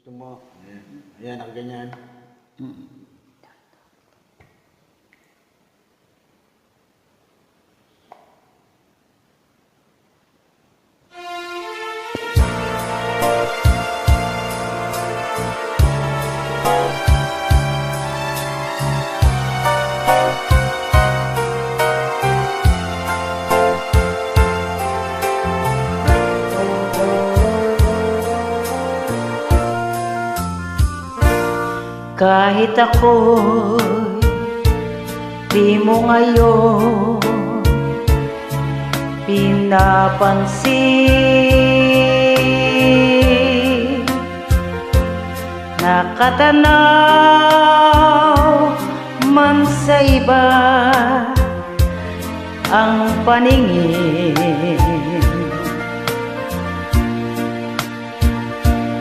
Gusto mo? Ayan, ayan nakaganyan. Kahit ako'y di mo ngayon pinapansin, nakatanaw man sa iba ang paningin.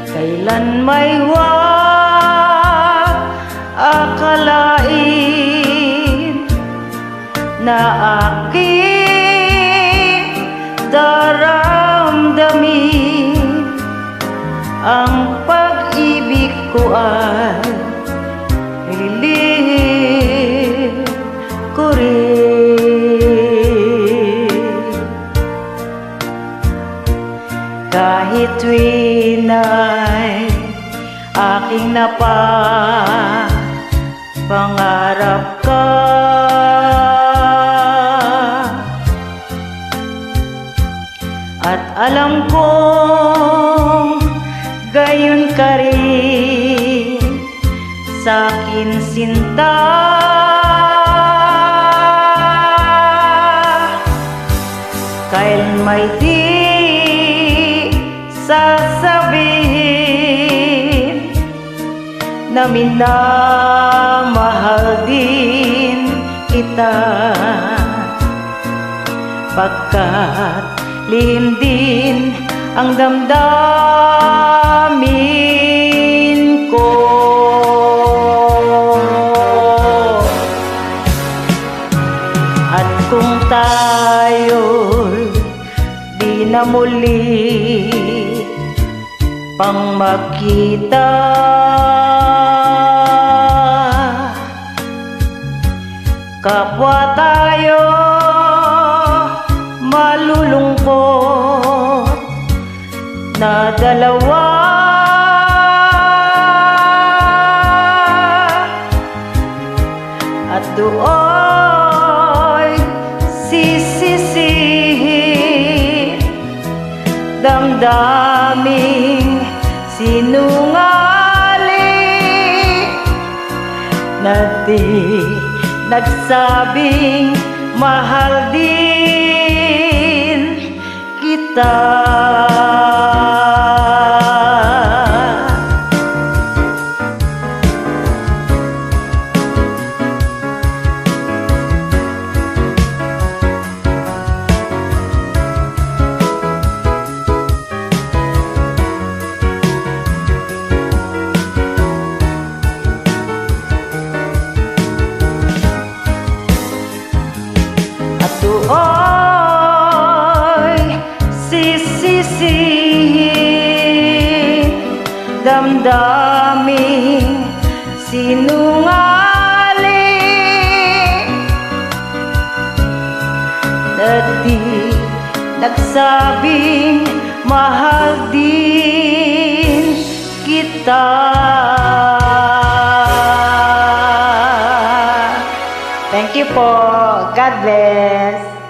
Kailan may akalain na aking daramdamin ang pag-ibig ko ay lilihim ko rin. Kahit tuwin ay aking pangarap ka, at alam kong gayon ka rin sa'kin sinta. Kailan may di sasabihin na minamahal din kita, pagkat lihim din ang damdamin ko. At kung tayo'y di na muli pang magkita, kapwa tayo malulungkot na dalawa, at doon sisisihin damdaming sinungaling na di nagsabing mahal din kita. Doon sisisihin damdaming sinungaling na di nagsabing mahal din kita. Thank you po. God bless.